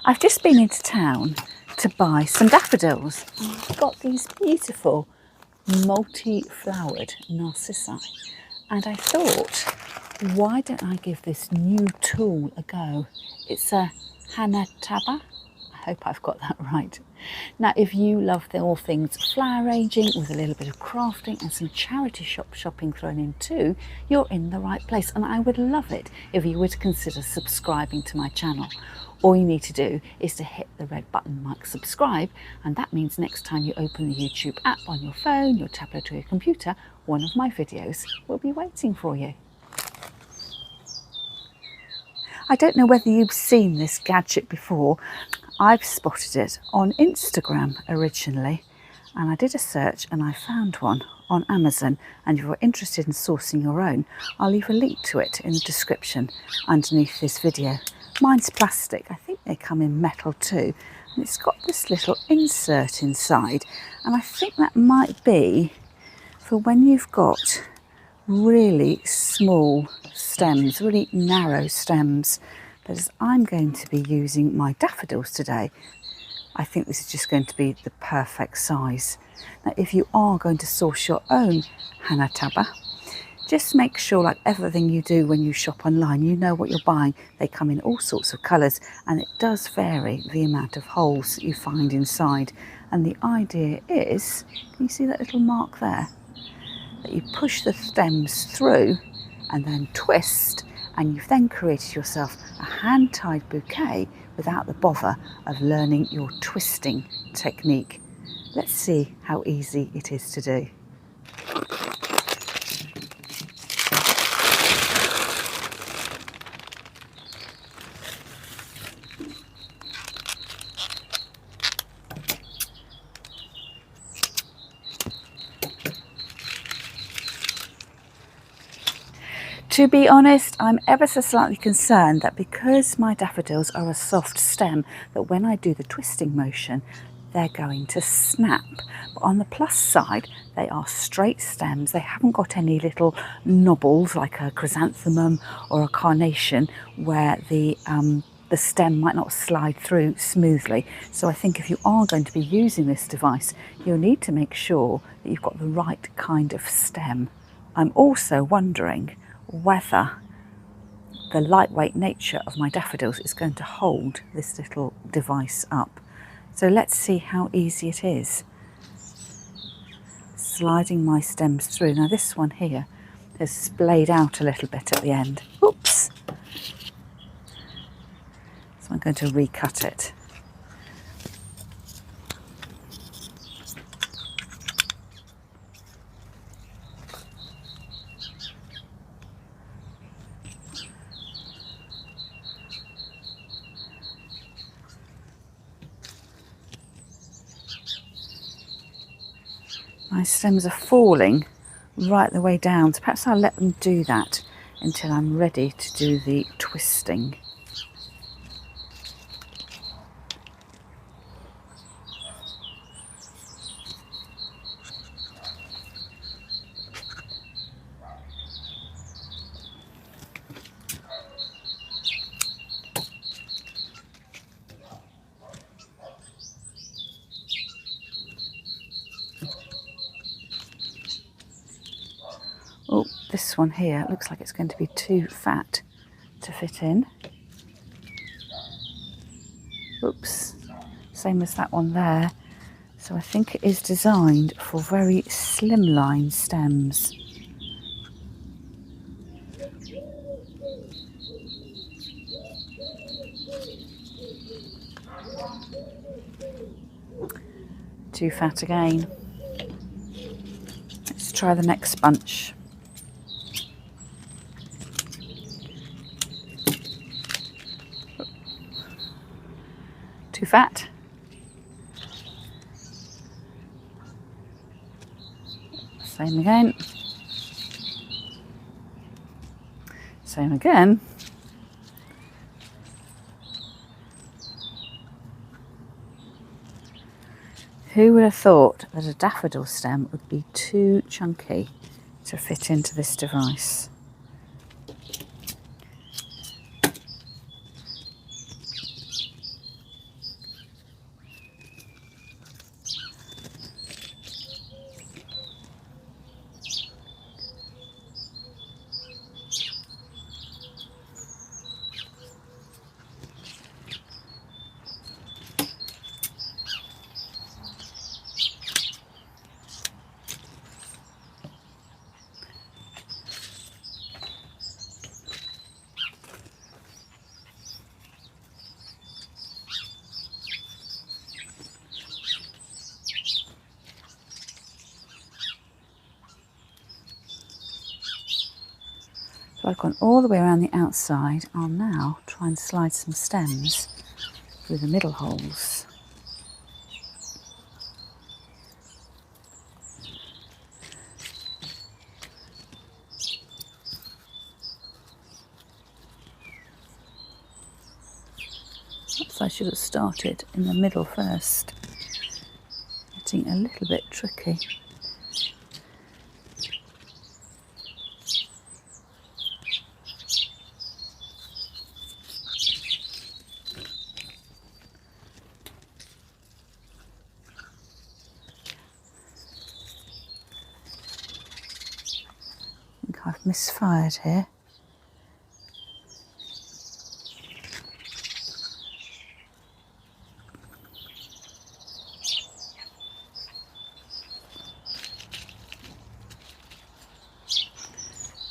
I've just been into town to buy some daffodils. I've got these beautiful multi-flowered narcissi, and I thought, why don't I give this new tool a go? It's a Hanataba. I hope I've got that right. Now, if you love all things flower arranging with a little bit of crafting and some charity shopping thrown in too, you're in the right place, and I would love it if you would consider subscribing to my channel. All you need to do is to hit the red button marked subscribe, and that means next time you open the YouTube app on your phone, your tablet or your computer, one of my videos will be waiting for you. I don't know whether you've seen this gadget before. I've spotted it on Instagram originally, and I did a search and I found one on Amazon, and if you're interested in sourcing your own, I'll leave a link to it in the description underneath this video. Mine's plastic. I think they come in metal too, and it's got this little insert inside, and I think that might be for when you've got really small stems, really narrow stems. But as I'm going to be using my daffodils today, I think this is just going to be the perfect size. Now, if you are going to source your own Hanataba, just make sure, like everything you do when you shop online, you know what you're buying. They come in all sorts of colours, and it does vary the amount of holes that you find inside. And the idea is, can you see that little mark there? That you push the stems through and then twist, and you've then created yourself a hand-tied bouquet without the bother of learning your twisting technique. Let's see how easy it is to do. To be honest, I'm ever so slightly concerned that because my daffodils are a soft stem, that when I do the twisting motion, they're going to snap. But on the plus side, they are straight stems. They haven't got any little knobbles like a chrysanthemum or a carnation where the stem might not slide through smoothly. So I think if you are going to be using this device, you'll need to make sure that you've got the right kind of stem. I'm also wondering whether the lightweight nature of my daffodils is going to hold this little device up. So let's see how easy it is. Sliding my stems through. Now this one here has splayed out a little bit at the end. Oops! So I'm going to recut it. My stems are falling right the way down, so perhaps I'll let them do that until I'm ready to do the twisting. Oh, this one here looks like it's going to be too fat to fit in. Oops, same as that one there. So I think it is designed for very slimline stems. Too fat again. Let's try the next bunch. Too fat. Same again. Same again. Who would have thought that a daffodil stem would be too chunky to fit into this device? So I've gone all the way around the outside. I'll now try and slide some stems through the middle holes. Perhaps I should have started in the middle first. Getting a little bit tricky. I think I've misfired here.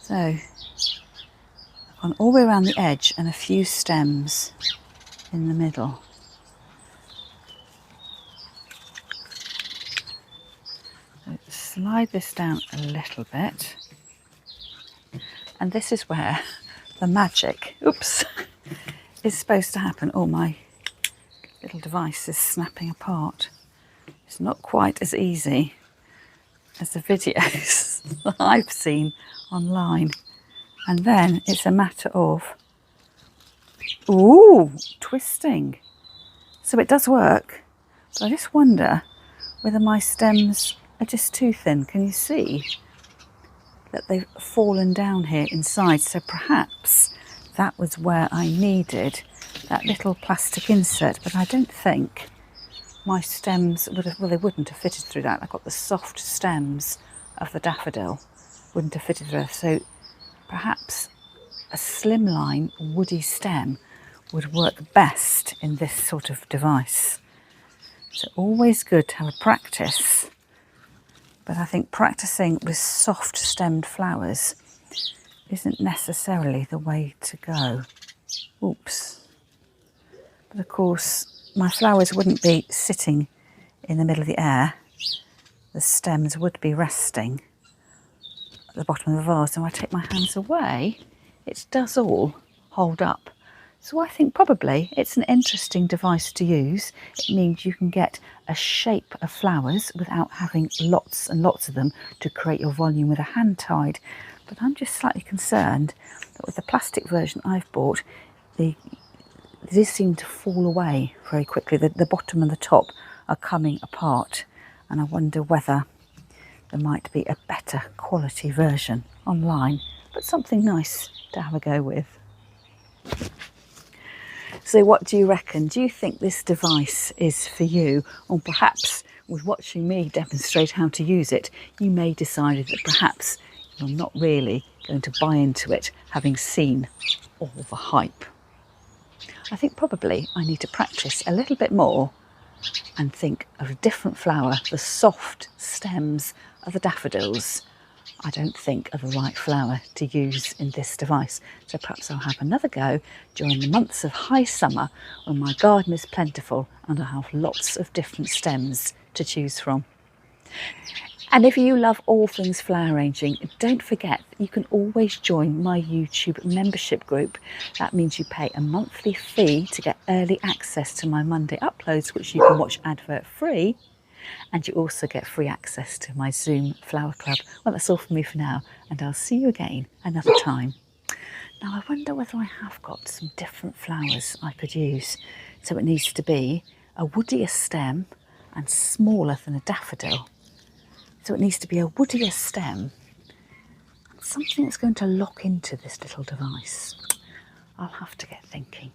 So I've gone all the way around the edge and a few stems in the middle. So slide this down a little bit. And this is where the magic, oops, is supposed to happen. Oh, my little device is snapping apart. It's not quite as easy as the videos that I've seen online. And then it's a matter of, ooh, twisting. So it does work, but I just wonder whether my stems are just too thin. Can you see that they've fallen down here inside? So perhaps that was where I needed that little plastic insert, but I don't think my stems would have, well, they wouldn't have fitted through that. I've got the soft stems of the daffodil, wouldn't have fitted through. So perhaps a slimline woody stem would work best in this sort of device. So always good to have a practice, but I think practicing with soft stemmed flowers isn't necessarily the way to go. Oops. But of course, my flowers wouldn't be sitting in the middle of the air. The stems would be resting at the bottom of the vase. And when I take my hands away, it does all hold up. So I think probably it's an interesting device to use. It means you can get a shape of flowers without having lots and lots of them to create your volume with a hand tied. But I'm just slightly concerned that with the plastic version I've bought, these seem to fall away very quickly. The bottom and the top are coming apart, and I wonder whether there might be a better quality version online, but something nice to have a go with. So what do you reckon? Do you think this device is for you? Or perhaps with watching me demonstrate how to use it, you may decide that perhaps you're not really going to buy into it, having seen all the hype. I think probably I need to practice a little bit more and think of a different flower. The soft stems of the daffodils, I don't think are the right flower to use in this device. So perhaps I'll have another go during the months of high summer when my garden is plentiful and I have lots of different stems to choose from. And if you love all things flower arranging, don't forget you can always join my YouTube membership group. That means you pay a monthly fee to get early access to my Monday uploads, which you can watch advert free. And you also get free access to my Zoom Flower Club. Well, that's all from me for now, and I'll see you again another time. Now, I wonder whether I have got some different flowers I could use. So it needs to be a woodier stem and smaller than a daffodil. So it needs to be a woodier stem, something that's going to lock into this little device. I'll have to get thinking.